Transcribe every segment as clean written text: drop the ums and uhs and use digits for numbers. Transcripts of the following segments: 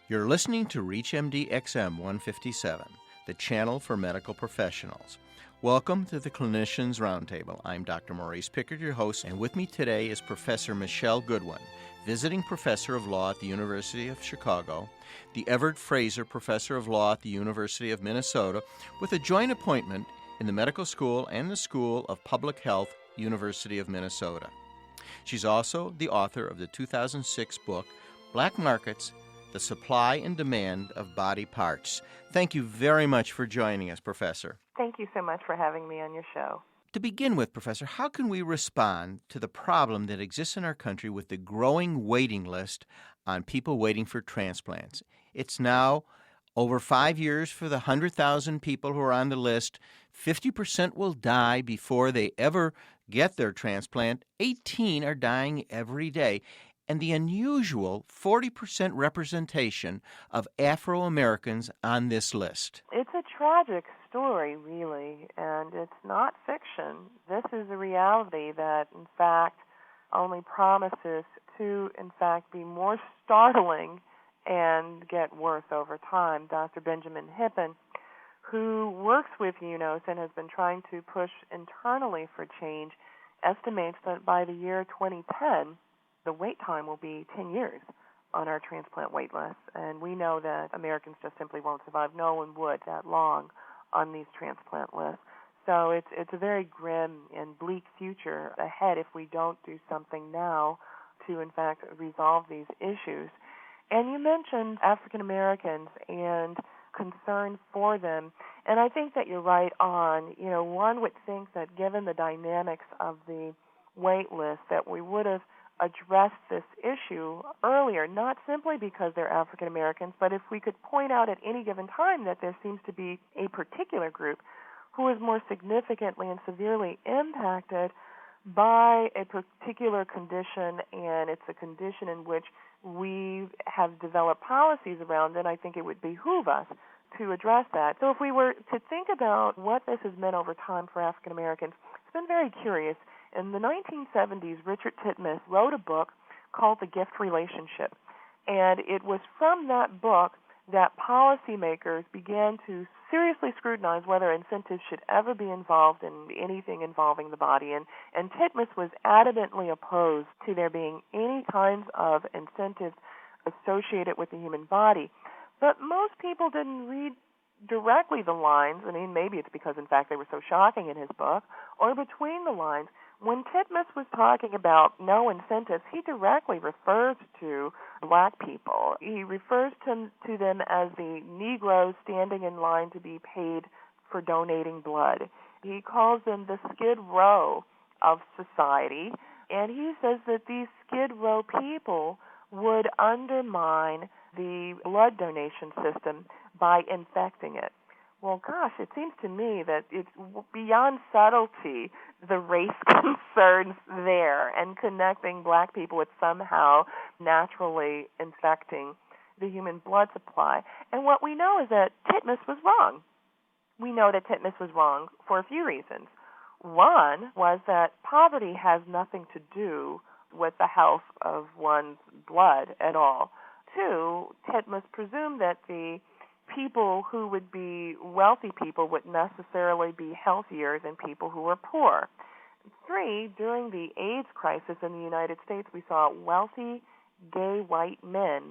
You're listening to ReachMD XM 157, the channel for medical professionals. Welcome to the Clinicians Roundtable. I'm Dr. Maurie Pickard, your host, and with me today is Professor Michele Goodwin, visiting professor of law at the University of Chicago, the Everett Fraser Professor of Law at the University of Minnesota, with a joint appointment in the medical school and the School of Public Health, University of Minnesota. She's also the author of the 2006 book, Black Markets, The Supply and Demand of Body Parts. Thank you very much for joining us, Professor. Thank you so much for having me on your show. To begin with, Professor, how can we respond to the problem that exists in our country with the growing waiting list on people waiting for transplants? It's now over 5 years for the 100,000 people who are on the list. 50% will die before they ever get their transplant. 18 are dying every day. And the unusual 40% representation of Afro-Americans on this list. It's a tragic story, really, and it's not fiction. This is a reality that, in fact, only promises to, in fact, be more startling and get worse over time. Dr. Benjamin Hippen, who works with UNOS and has been trying to push internally for change, estimates that by the year 2010, the wait time will be 10 years on our transplant wait list. And we know that Americans just simply won't survive. No one would that long on these transplant lists. So it's a very grim and bleak future ahead if we don't do something now to, in fact, resolve these issues. And you mentioned African Americans and concern for them. And I think that you're right on. You know, one would think that given the dynamics of the wait list that we would have address this issue earlier, not simply because they're African Americans, but if we could point out at any given time that there seems to be a particular group who is more significantly and severely impacted by a particular condition, and it's a condition in which we have developed policies around, then I think it would behoove us to address that. So if we were to think about what this has meant over time for African Americans, it's been very curious. In the 1970s, Richard Titmuss wrote a book called The Gift Relationship, and it was from that book that policymakers began to seriously scrutinize whether incentives should ever be involved in anything involving the body, and Titmuss was adamantly opposed to there being any kinds of incentives associated with the human body. But most people didn't read directly the lines. I mean, maybe it's because, in fact, they were so shocking in his book, or between the lines. When Titmuss was talking about no incentives, he directly refers to black people. He refers to them as the Negroes standing in line to be paid for donating blood. He calls them the Skid Row of society, and he says that these Skid Row people would undermine the blood donation system by infecting it. Well, gosh, it seems to me that it's beyond subtlety, the race concerns there, and connecting black people with somehow naturally infecting the human blood supply. And what we know is that Titmuss was wrong. We know that Titmuss was wrong for a few reasons. One was that poverty has nothing to do with the health of one's blood at all. Two, Titmuss presumed that the people who would be wealthy people would necessarily be healthier than people who were poor. Three, during the AIDS crisis in the United States, we saw wealthy gay white men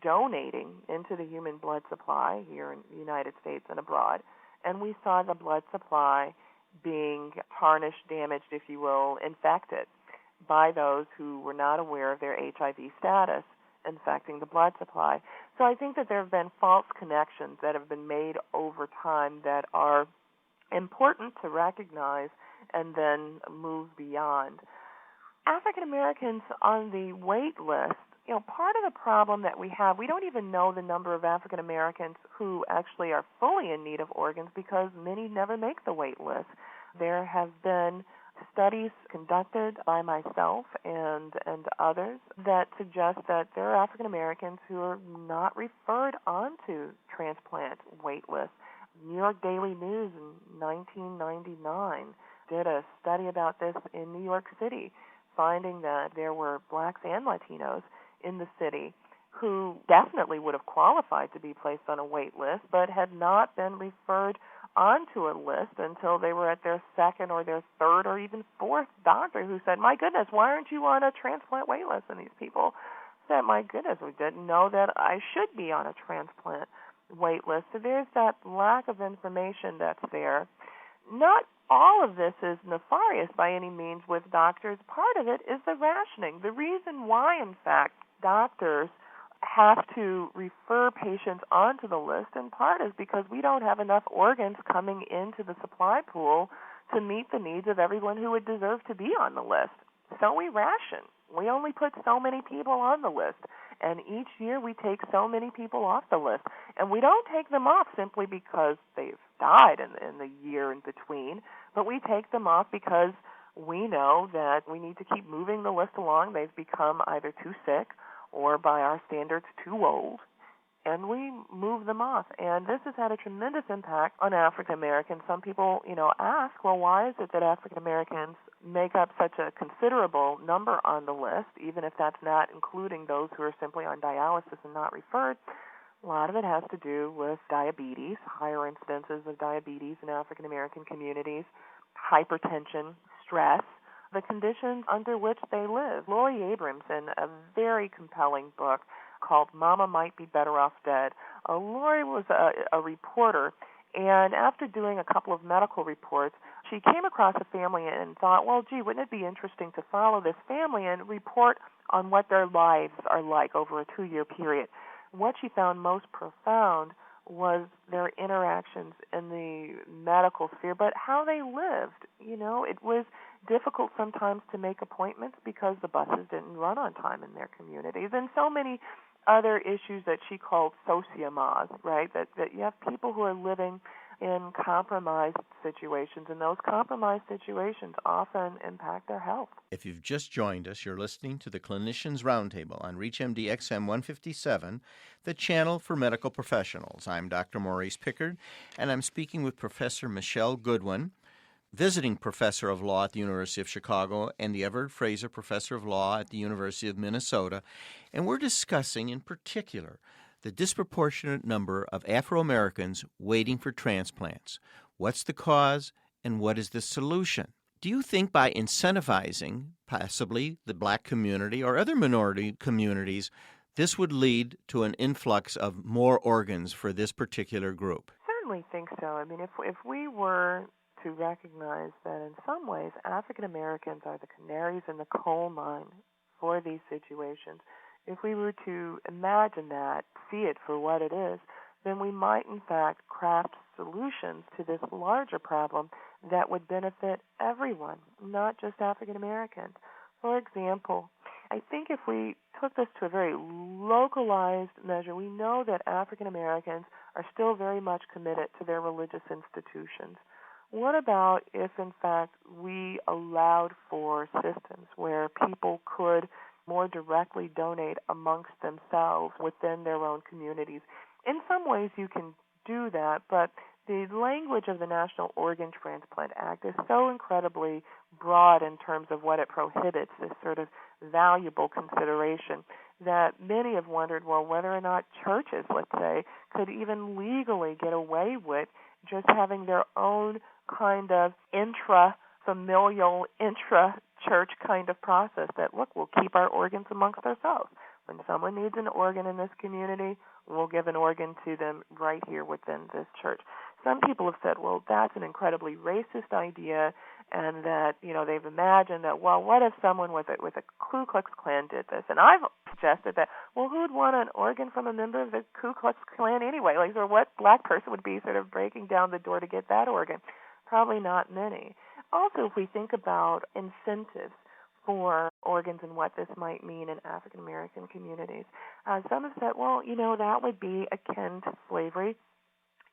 donating into the human blood supply here in the United States and abroad, and we saw the blood supply being tarnished, damaged, if you will, infected by those who were not aware of their HIV status infecting the blood supply. So I think that there have been false connections that have been made over time that are important to recognize and then move beyond. African Americans on the wait list, you know, part of the problem that we have, we don't even know the number of African Americans who actually are fully in need of organs because many never make the wait list. There have been studies conducted by myself and others that suggest that there are African Americans who are not referred onto transplant wait lists. New York Daily News in 1999 did a study about this in New York City, finding that there were blacks and Latinos in the city who definitely would have qualified to be placed on a wait list but had not been referred onto a list until they were at their second or their third or even fourth doctor who said, my goodness, why aren't you on a transplant wait list? And these people said, my goodness, we didn't know that I should be on a transplant wait list. So there's that lack of information that's there. Not all of this is nefarious by any means with doctors. Part of it is the rationing. The reason why, in fact, doctors have to refer patients onto the list, in part, is because we don't have enough organs coming into the supply pool to meet the needs of everyone who would deserve to be on the list. So we ration. We only put so many people on the list, and each year we take so many people off the list. And we don't take them off simply because they've died in the year in between, but we take them off because we know that we need to keep moving the list along. They've become either too sick or, by our standards, too old, and we move them off. And this has had a tremendous impact on African Americans. Some people, ask, well, why is it that African Americans make up such a considerable number on the list, even if that's not including those who are simply on dialysis and not referred? A lot of it has to do with diabetes, higher incidences of diabetes in African American communities, hypertension, stress, the conditions under which they live. Lori Abrams, in a very compelling book called Mama Might Be Better Off Dead, Lori was a reporter, and after doing a couple of medical reports, she came across a family and thought, well, gee, wouldn't it be interesting to follow this family and report on what their lives are like over a 2-year period? What she found most profound was their interactions in the medical sphere, but how they lived. It was difficult sometimes to make appointments because the buses didn't run on time in their communities, and so many other issues that she called sociomas, right? That you have people who are living in compromised situations, and those compromised situations often impact their health. If you've just joined us, you're listening to the Clinicians Roundtable on ReachMD XM 157, the channel for medical professionals. I'm Dr. Maurice Pickard, and I'm speaking with Professor Michele Goodwin, visiting professor of law at the University of Chicago and the Everett Fraser Professor of Law at the University of Minnesota, and we're discussing in particular the disproportionate number of Afro-Americans waiting for transplants. What's the cause, and what is the solution? Do you think by incentivizing possibly the black community or other minority communities, this would lead to an influx of more organs for this particular group? Certainly think so. I mean, if we were to recognize that in some ways African Americans are the canaries in the coal mine for these situations, if we were to imagine that, see it for what it is, then we might in fact craft solutions to this larger problem that would benefit everyone, not just African Americans. For example, I think if we took this to a very localized measure, we know that African Americans are still very much committed to their religious institutions. What about if, in fact, we allowed for systems where people could more directly donate amongst themselves within their own communities? In some ways you can do that, but the language of the National Organ Transplant Act is so incredibly broad in terms of what it prohibits, this sort of valuable consideration, that many have wondered, well, whether or not churches, let's say, could even legally get away with just having their own kind of intra-familial, intra-church kind of process that, look, we'll keep our organs amongst ourselves. When someone needs an organ in this community, we'll give an organ to them right here within this church. Some people have said, well, that's an incredibly racist idea, and that, they've imagined that, well, what if someone with a Ku Klux Klan did this? And I've suggested that, well, who would want an organ from a member of the Ku Klux Klan anyway? Or what black person would be sort of breaking down the door to get that organ? Probably not many. Also, if we think about incentives for organs and what this might mean in African American communities, some have said, well, that would be akin to slavery,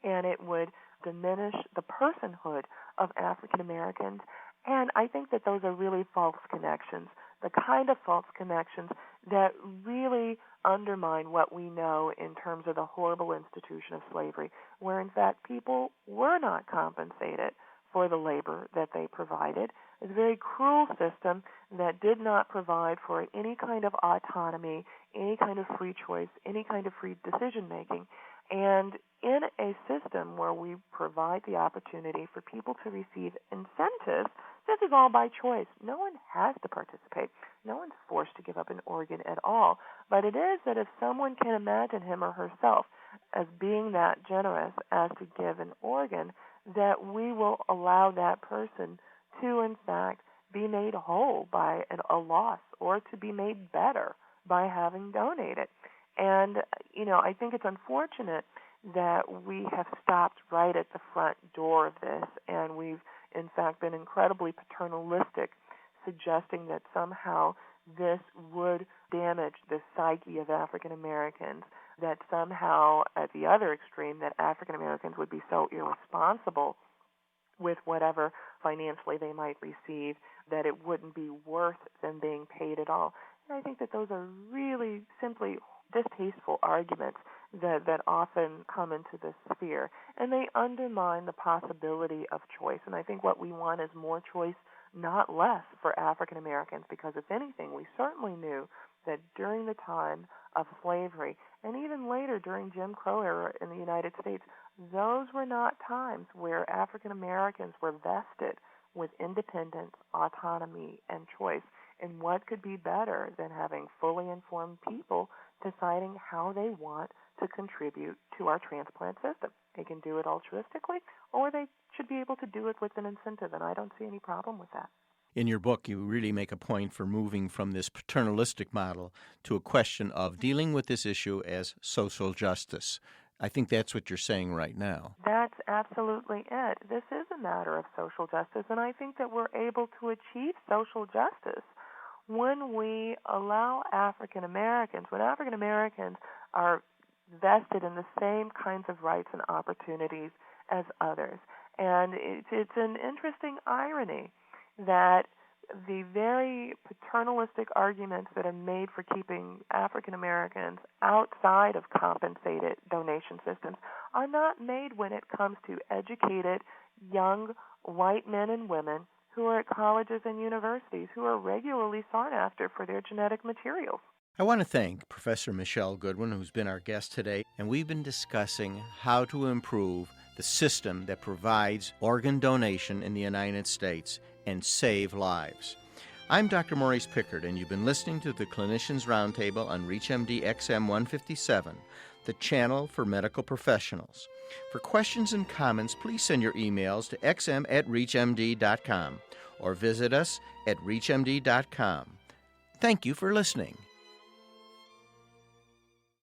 and it would diminish the personhood of African Americans. And I think that those are really false connections, the kind of false connections that really undermine what we know in terms of the horrible institution of slavery, where in fact people were not compensated for the labor that they provided. is a very cruel system that did not provide for any kind of autonomy, any kind of free choice, any kind of free decision-making. And in a system where we provide the opportunity for people to receive incentives, this is all by choice. No one has to participate. No one's forced to give up an organ at all. But it is that if someone can imagine him or herself as being that generous as to give an organ, that we will allow that person to, in fact, be made whole by a loss or to be made better by having donated. And, I think it's unfortunate that we have stopped right at the front door of this, and we've, in fact, been incredibly paternalistic, suggesting that somehow this would damage the psyche of African Americans, that somehow, at the other extreme, that African Americans would be so irresponsible with whatever financially they might receive that it wouldn't be worth them being paid at all. And I think that those are really simply distasteful arguments that often come into this sphere, and they undermine the possibility of choice. And I think what we want is more choice, not less, for African Americans, because if anything, we certainly knew that during the time of slavery, and even later during Jim Crow era in the United States, those were not times where African Americans were vested with independence, autonomy, and choice. And what could be better than having fully informed people deciding how they want to contribute to our transplant system? They can do it altruistically, or they should be able to do it with an incentive, and I don't see any problem with that. In your book, you really make a point for moving from this paternalistic model to a question of dealing with this issue as social justice. I think that's what you're saying right now. That's absolutely it. This is a matter of social justice, and I think that we're able to achieve social justice when we allow African Americans, when African Americans are vested in the same kinds of rights and opportunities as others. And it's an interesting irony that the very paternalistic arguments that are made for keeping African Americans outside of compensated donation systems are not made when it comes to educated young white men and women who are at colleges and universities who are regularly sought after for their genetic materials. I want to thank Professor Michele Goodwin, who's been our guest today, and we've been discussing how to improve the system that provides organ donation in the United States and save lives. I'm Dr. Maurice Pickard, and you've been listening to the Clinicians Roundtable on ReachMD XM 157, the channel for medical professionals. For questions and comments, please send your emails to xm@reachmd.com or visit us at reachmd.com. Thank you for listening.